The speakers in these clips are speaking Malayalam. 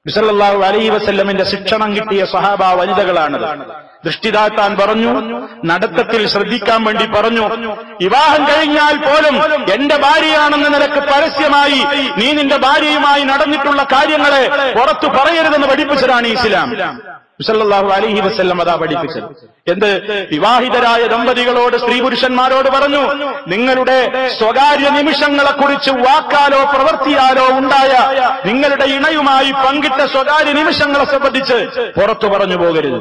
സല്ലല്ലാഹു അലൈഹി വസല്ലമിന്റെ ശിക്ഷണം കിട്ടിയ സ്വഹാബ വനിതകളാണത്. ദൃഷ്ടി താഴ്ത്താൻ പറഞ്ഞു, നടത്തത്തിൽ ശ്രദ്ധിക്കാൻ വേണ്ടി പറഞ്ഞു. വിവാഹം കഴിഞ്ഞാൽ പോലും എന്റെ ഭാര്യയാണെന്ന നിലക്ക് പരസ്യമായി നീ നിന്റെ ഭാര്യയുമായി നടന്നിട്ടുള്ള കാര്യങ്ങളെ പുറത്തു പറയരുതെന്ന് പഠിപ്പിച്ചതാണ് ഇസ്ലാം. സല്ലല്ലാഹു അലൈഹി വസല്ലം അതാ പഠിപ്പിച്ചത്. എന്ത്? വിവാഹിതരായ ദമ്പതികളോട്, സ്ത്രീ പുരുഷന്മാരോട് പറഞ്ഞു, നിങ്ങളുടെ സ്വകാര്യ നിമിഷങ്ങളെക്കുറിച്ച് വാക്കാലോ പ്രവൃത്തിയാലോ ഉണ്ടായ നിങ്ങളുടെ ഇണയുമായി പങ്കിട്ട സ്വകാര്യ നിമിഷങ്ങളെ സംബന്ധിച്ച് പുറത്തു പറഞ്ഞു പോകരുത്.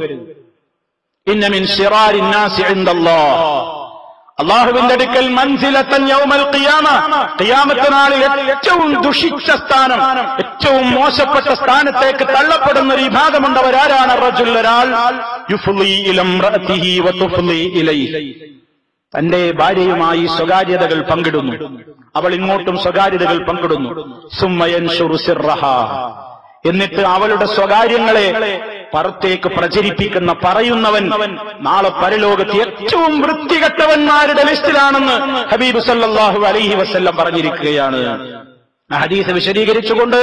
ഇന്ന മിൻ ശിറാരി നാസി ഇൻദല്ലാഹ്, അല്ലാഹുവിന്റെ അടുക്കൽ മൻസിലത്തൻ യൗമൽ ഖിയാമ, ഖിയാമത്ത് നാളിൽ ഏറ്റവും ദുഷിച്ച സ്ഥാനം, ഏറ്റവും മോശപ്പെട്ട സ്ഥാനത്തേക്ക് തള്ളപ്പെടുന്ന ഒരു വിഭാഗമുണ്ടവരാരാണ്? റജുൽ, ഒരാൾ, യുഫ്ളി ഇലാ ഇംറഅതിഹി വ തുഫ്ളി ഇലൈഹി, തന്റെ ഭാര്യയുമായി സ്വകാര്യതകൾ പങ്കിടുന്നു, അവൾ ഇങ്ങോട്ടും സ്വകാര്യതകൾ പങ്കിടുന്നു. സുമ്മ യൻശുറു സിർറഹാ, എന്നിട്ട് അവളുടെ സ്വകാര്യങ്ങളെ പുറത്തേക്ക് പ്രചരിപ്പിക്കുന്ന, പറയുന്നവൻ നാളെ പരലോകത്ത് ഏറ്റവും വൃത്തികെട്ടവന്മാരുടെ ലിസ്റ്റിലാണെന്ന് ഹബീബ് സല്ലല്ലാഹു അലൈഹി വസല്ലം പറഞ്ഞിരിക്കുകയാണ്. ഹദീസ് വിശദീകരിച്ചുകൊണ്ട്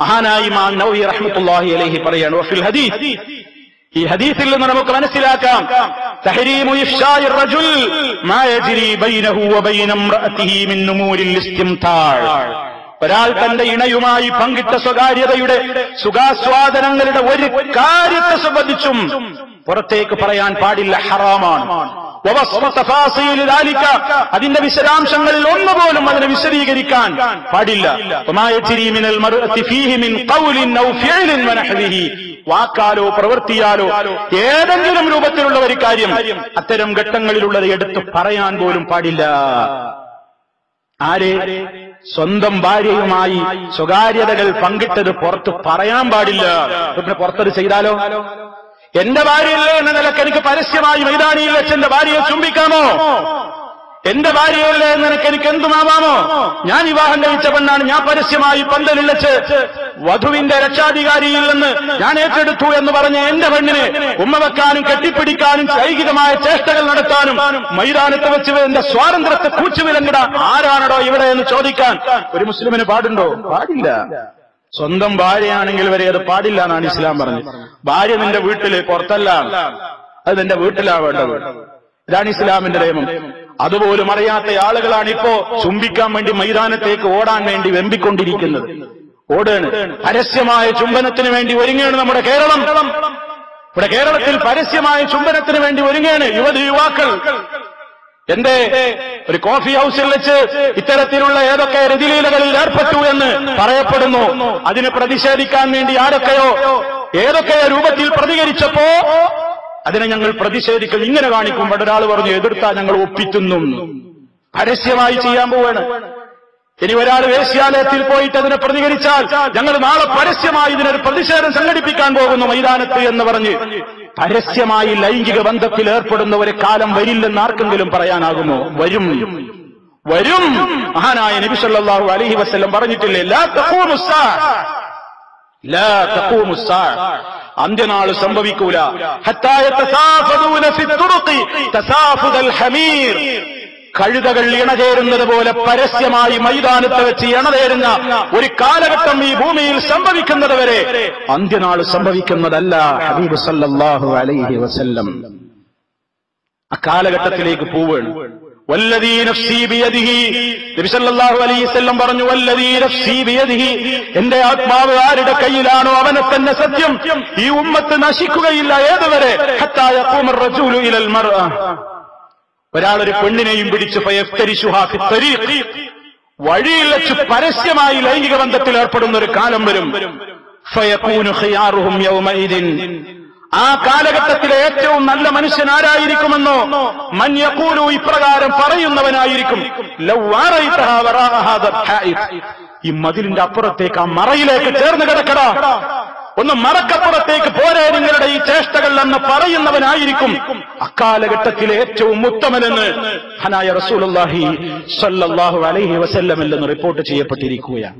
മഹാനായ ഇമാം നവവി റഹ്മത്തുള്ളാഹി അലൈഹി പറയാണ്, വഫിൽ ഹദീസ്, ഈ ഹദീസിൽ നിന്ന് നമുക്ക് മനസ്സിലാക്കാം, തഹരീമു ഇഫ്ശാഇർ റജുൽ മാ യജ്രി ബൈനഹു വ ബൈന ഇംറഅതിഹി മിൻ നുമൂരിൽ ഇസ്തിംതാൾ, ഒരാൾ തന്റെ ഇണയുമായി പങ്കിട്ട സ്വകാര്യതയുടെ സുഖാസ്വാദനങ്ങളുടെ ഒരു കാര്യത്തെ സംബന്ധിച്ചും പുറത്തേക്ക് പറയാൻ പാടില്ല, ഹറാമാണ്. അതിന്റെ വിശദാംശങ്ങളിൽ ഒന്നുപോലും അതിനെ വിശദീകരിക്കാൻ പാടില്ല. വാക്കാലോ പ്രവൃത്തിയാലോ ഏതെങ്കിലും രൂപത്തിലുള്ള ഒരു കാര്യം അത്തരം ഘട്ടങ്ങളിലുള്ളത് എടുത്ത് പറയാൻ പോലും പാടില്ല. ആരെ? സ്വന്തം ഭാര്യയുമായി സ്വകാര്യതകൾ പങ്കിട്ടത് പുറത്ത് പറയാൻ പാടില്ല. പിന്നെ പുറത്തത് ചെയ്താലോ? എന്റെ ഭാര്യയല്ലേ എന്ന നിലക്ക് എനിക്ക് പരസ്യമായി മൈതാനിയിൽ വെച്ച് എന്റെ ഭാര്യയെ ചുംബിക്കാമോ? എന്റെ ഭാര്യയല്ലേ എന്ന് എനിക്ക് എന്തുമാവാമോ? ഞാൻ വിവാഹം കഴിച്ച പെണ്ണാണ്, ഞാൻ പരസ്യമായി പന്തലിൽ വെച്ച് വധുവിന്റെ രക്ഷാധികാരിയിൽ നിന്ന് ഞാൻ ഏറ്റെടുത്തു എന്ന് പറഞ്ഞ എന്റെ പെണ്ണിനെ ഉമ്മ വെക്കാനും കെട്ടിപ്പിടിക്കാനും ലൈംഗികമായ ചേഷ്ടകൾ നടത്താനും മൈതാനത്ത് വെച്ച് എന്റെ സ്വാതന്ത്ര്യത്തെ കൂച്ചുവിലങ്ങിട ആരാണോ ഇവിടെ എന്ന് ചോദിക്കാൻ ഒരു മുസ്ലിമിന് പാടുണ്ടോ? പാടില്ല. സ്വന്തം ഭാര്യയാണെങ്കിൽ വരെ അത് പാടില്ല എന്നാണ് ഇസ്ലാം പറഞ്ഞത്. ഭാര്യ നിന്റെ വീട്ടില്, പുറത്തല്ല, അത് നിന്റെ വീട്ടിലാ വേണ്ടത്. ഇതാണ് ഇസ്ലാമിന്റെ നിയമം. അതുപോലും അറിയാത്ത ആളുകളാണ് ഇപ്പോ ചുംബിക്കാൻ വേണ്ടി മൈതാനത്തേക്ക് ഓടാൻ വേണ്ടി വെമ്പിക്കൊണ്ടിരിക്കുന്നത്. ഓടാണ്, പരസ്യമായ ചുംബനത്തിന് വേണ്ടി ഒരുങ്ങുകയാണ് നമ്മുടെ കേരളം. ഇവിടെ കേരളത്തിൽ പരസ്യമായ ചുംബനത്തിന് വേണ്ടി ഒരുങ്ങുകയാണ് യുവാക്കൾ. എന്റെ ഒരു കോഫി ഹൗസിൽ വെച്ച് ഇത്തരത്തിലുള്ള ഏതൊക്കെ രതിലീലകളിൽ ഏർപ്പെട്ടു എന്ന് പറയപ്പെടുന്നു. അതിന് പ്രതിഷേധിക്കാൻ വേണ്ടി ആരൊക്കെയോ ഏതൊക്കെ രൂപത്തിൽ പ്രതികരിച്ചപ്പോ അതിനെ ഞങ്ങൾ പ്രതിഷേധിക്കും, ഇങ്ങനെ കാണിക്കുമ്പോൾ ഒരാൾ പറഞ്ഞു എതിർത്താ ഞങ്ങൾ ഒപ്പിക്കുന്നു. പരസ്യമായി ചെയ്യാൻ പോവാണ്. ഇനി ഒരാൾ വേശ്യാലയത്തിൽ പോയിട്ട് അതിനെ പ്രതികരിച്ചാൽ ഞങ്ങൾ നാളെ പരസ്യമായി ഇതിനൊരു പ്രതിഷേധം സംഘടിപ്പിക്കാൻ പോകുന്നു മൈതാനത്ത് എന്ന് പറഞ്ഞ് പരസ്യമായി ലൈംഗിക ബന്ധത്തിൽ ഏർപ്പെടുന്ന ഒരു കാലം വരില്ലെന്ന് ആർക്കെങ്കിലും പറയാനാകുമോ? വരും, വരും. മഹാനായ നബി സല്ലല്ലാഹു അലൈഹി വസല്ലം പറഞ്ഞിട്ടില്ലേ, ലാ തഖൂമു സ്സാഅ, ലാ തഖൂമു സ്സാഅ, അന്ത്യനാൾ സംഭവിക്കൂല. ഹത്താ യതസാഫദൂന ഫിത്തുറുഖി തസാഫുദൽ ഹമീർ, കഴുതകൾ ഇണചേരുന്നത് പോലെ പരസ്യമായി മൈതാനത്ത് വെച്ച് ഇണചേരുന്ന ഒരു കാലഘട്ടം ഈ ഭൂമിയിൽ സംഭവിക്കുന്നത് വരെ അന്ത്യനാൾ സംഭവിക്കുന്നതല്ല. ഹബീബ് സല്ലല്ലാഹു അലൈഹി വസല്ലം അക്കാലഘട്ടത്തിലേക്ക് പോവുകയാണ്. വല്ലദീ നഫ്സി ബിയദിഹി, നബി സല്ലല്ലാഹു അലൈഹി വസല്ലം പറഞ്ഞു, വല്ലദീ നഫ്സി ബിയദിഹി, എന്റെ ആത്മാവ് ആരുടെ കയ്യിലാണോ അവനെ തന്നെ സത്യം, ഈ ഉമ്മത്ത് നശിക്കുകയില്ല ഏതുവരെ, ഹത്താ യഖൂമു റജുലു ഇലൽ മർഅ, ഒരാൾ ഒരു പെണ്ണിനെയും പിടിച്ച് ഫയഫ്തരിശുഹാ ഫിത്തരീഖ്, വഴിയിൽ വെച്ച് പരസ്യമായി ലൈംഗിക ബന്ധത്തിൽ ഏർപ്പെടുന്ന ഒരു കാലം വരും. ഫയകൂനു ഖിയാറുഹും യൗമഇദിൻ, ആ കാലഘട്ടത്തിലെ ഏറ്റവും നല്ല മനുഷ്യൻ ആരായിരിക്കുമെന്നോ, മൻ യഖൂലു, ഇപ്രകാരം പറയുന്നവനായിരിക്കും, ലൗ വറൈതഹാ വറാഅ ഹാദാ ഹായിഫ്, ഈ മതിലിന്റെ അപ്പുറത്തേക്ക്, ആ മറയിലേക്ക് ചേർന്ന് കിടക്കടാ, ഒന്ന് മറക്കപ്പുറത്തേക്ക് പോരെ നിങ്ങളുടെ ഈ ചേഷ്ടകൾ എന്ന് പറയുന്നവനായിരിക്കും അക്കാലഘട്ടത്തിലെ ഏറ്റവും ഉത്തമനെന്ന് ഹനായ റസൂലുള്ളാഹി സ്വല്ലല്ലാഹു അലൈഹി വസല്ലമിൽ നിന്ന് റിപ്പോർട്ട് ചെയ്യപ്പെട്ടിരിക്കുകയാണ്.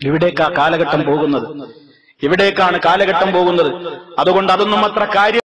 ഇവിടേക്കാ കാലഘട്ടം പോകുന്നത്, ഇവിടേക്കാണ് കാലഘട്ടം പോകുന്നത്. അതുകൊണ്ട് അതൊന്നും അത്ര കാര്യം